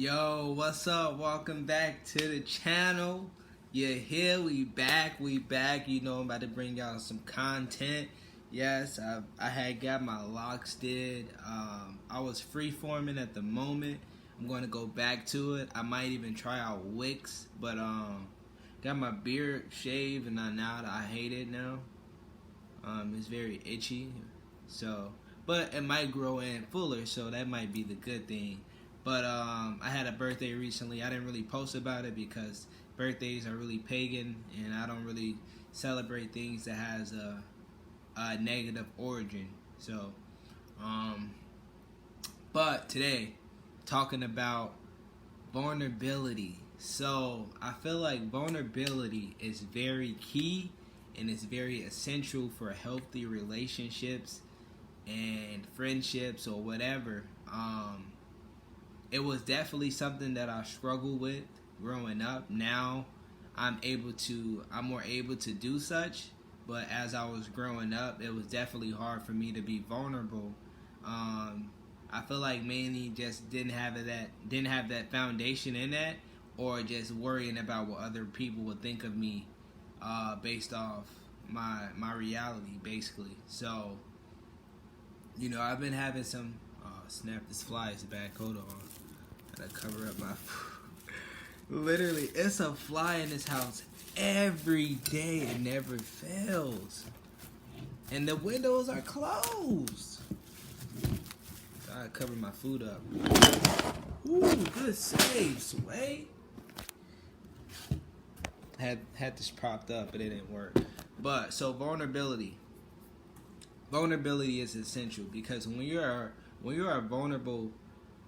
Yo, what's up? Welcome back to the channel. You're here, we back. You know I'm about to bring y'all some content. Yes, I had got my locks did. I was freeforming at the moment. I'm going to go back to it. I might even try out Wix, but got my beard shaved and now I hate it now. It's very itchy, but it might grow in fuller, so that might be the good thing. But I had a birthday recently. I didn't really post about it because birthdays are really pagan, and I don't really celebrate things that has a negative origin. So, but today, talking about vulnerability. So I feel like vulnerability is very key and it's very essential for healthy relationships and friendships or whatever. It was definitely something that I struggled with growing up. Now I'm more able to do such, but as I was growing up, it was definitely hard for me to be vulnerable. I feel like mainly just didn't have that foundation in that, or just worrying about what other people would think of me based off my reality, basically. So, I've been having some. Oh, snap! This fly is back. Hold on. Gotta cover up my. Literally, it's a fly in this house every day. It never fails, and the windows are closed. Gotta cover my food up. Ooh, good save, Sway. Had this propped up, but it didn't work. But so vulnerability is essential because when you are vulnerable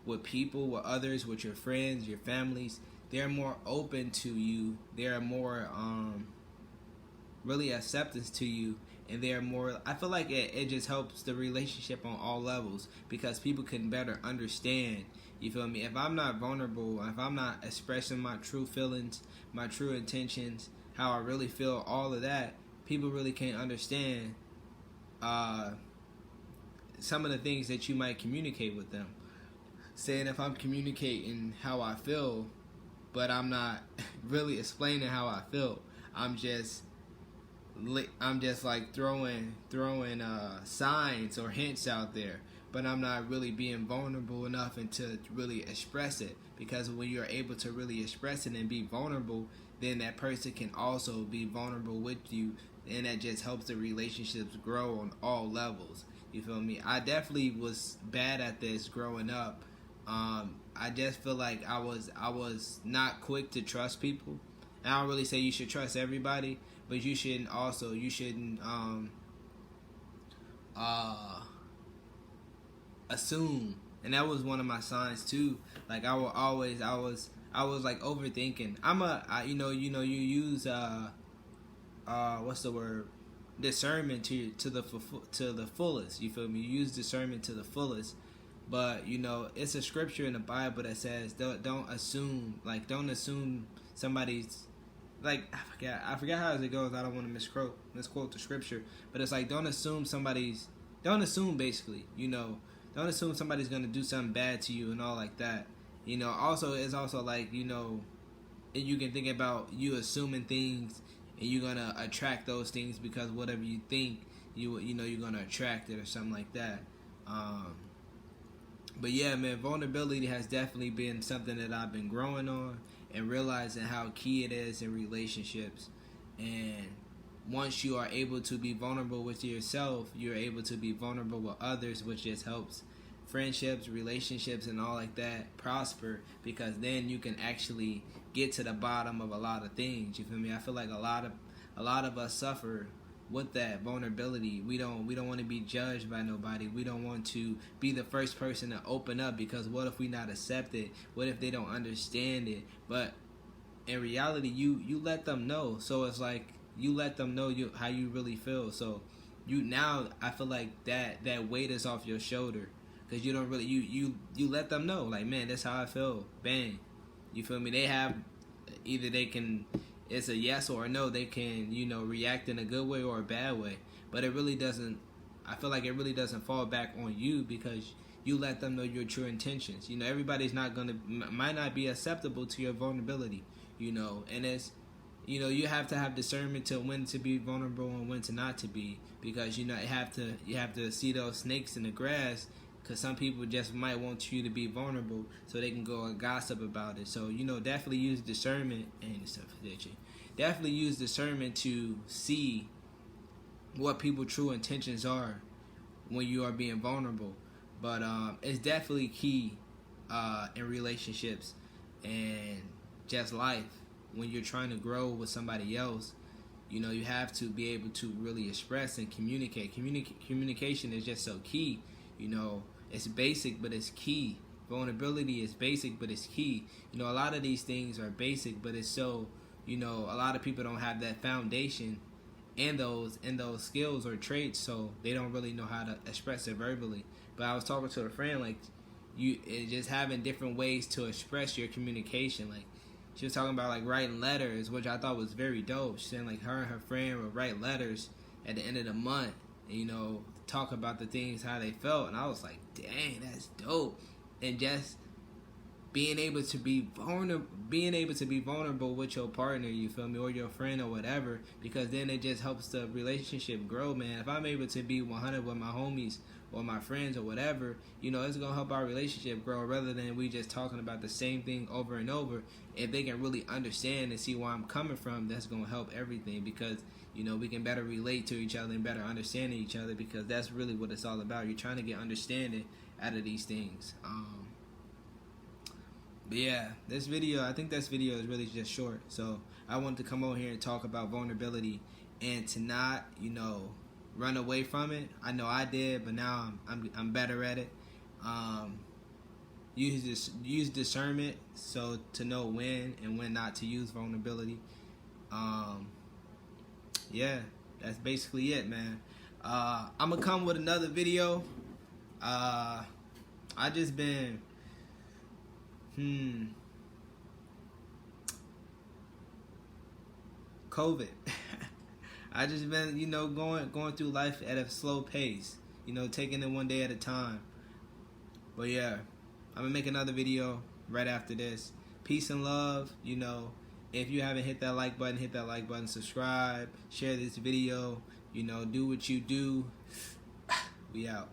with people, with others, with your friends, your families, they're more open to you. They're more really acceptance to you, and they're more. I feel like it just helps the relationship on all levels because people can better understand. You feel me? If I'm not vulnerable, if I'm not expressing my true feelings, my true intentions, how I really feel, all of that, people really can't understand some of the things that you might communicate with them. Saying if I'm communicating how I feel, but I'm not really explaining how I feel, I'm just like throwing signs or hints out there, but I'm not really being vulnerable enough and to really express it. Because when you're able to really express it and be vulnerable, then that person can also be vulnerable with you, and that just helps the relationships grow on all levels. You feel me? I definitely was bad at this growing up. I just feel like I was not quick to trust people. And I don't really say you should trust everybody, but you shouldn't assume. And that was one of my signs too. Like I was like overthinking. You use what's the word? Discernment to the fullest. You feel me? You use discernment to the fullest. But it's a scripture in the Bible that says don't assume somebody's, like, I forgot how it goes. I don't want to misquote the scripture, but it's like don't assume basically, don't assume somebody's gonna do something bad to you and all like that. Also it's also like you can think about you assuming things and you're gonna attract those things because whatever you think you're gonna attract it or something like that. But yeah, man, vulnerability has definitely been something that I've been growing on and realizing how key it is in relationships. And once you are able to be vulnerable with yourself, you're able to be vulnerable with others, which just helps friendships, relationships, and all like that prosper, because then you can actually get to the bottom of a lot of things. You feel me? I feel like a lot of us suffer with that vulnerability. We don't want to be judged by nobody. We don't want to be the first person to open up, because what if we not accept it? What if they don't understand it? But in reality, you let them know. So it's like you let them know how you really feel. So now I feel like that weight is off your shoulder, because you don't really you let them know, like, man, that's how I feel. Bang. You feel me? They have either they can. It's a yes or a no. They can, react in a good way or a bad way. But it really doesn't. I feel like it really doesn't fall back on you, because you let them know your true intentions. You know, everybody's not gonna might not be acceptable to your vulnerability. You know, and it's, you know, you have to have discernment to when to be vulnerable and when to not to be, because you know you have to see those snakes in the grass, because some people just might want you to be vulnerable so they can go and gossip about it. So you know, definitely use discernment and stuff that you definitely use discernment to see what people's true intentions are when you are being vulnerable. But it's definitely key in relationships and just life. When you're trying to grow with somebody else, you know, you have to be able to really express and communicate. Communication is just so key. You know, it's basic, but it's key. Vulnerability is basic, but it's key. You know, a lot of these things are basic, but it's so, you know, a lot of people don't have that foundation and those skills or traits, so they don't really know how to express it verbally. But I was talking to a friend, like, just having different ways to express your communication. Like, she was talking about like writing letters, which I thought was very dope. She said like her and her friend would write letters at the end of the month, and, you know, talk about the things how they felt, and I was like, dang, that's dope. And just being able to be vulnerable with your partner, you feel me, or your friend or whatever, because then it just helps the relationship grow, man. If I'm able to be 100 with my homies or my friends or whatever, you know, it's gonna help our relationship grow, rather than we just talking about the same thing over and over. If they can really understand and see where I'm coming from, that's gonna help everything, because, you know, we can better relate to each other and better understand each other, because that's really what it's all about. You're trying to get understanding out of these things. But yeah, I think this video is really just short. So I wanted to come over here and talk about vulnerability, and to not, you know, run away from it. I know I did, but now I'm better at it. Use discernment, so to know when and when not to use vulnerability. Yeah, that's basically it, man. I'm gonna come with another video. I just been COVID. I just been, you know, going through life at a slow pace, you know, taking it one day at a time. But yeah, I'm gonna make another video right after this. Peace and love. You know, if you haven't hit that like button, hit that like button, subscribe, share this video, you know, do what you do. We out.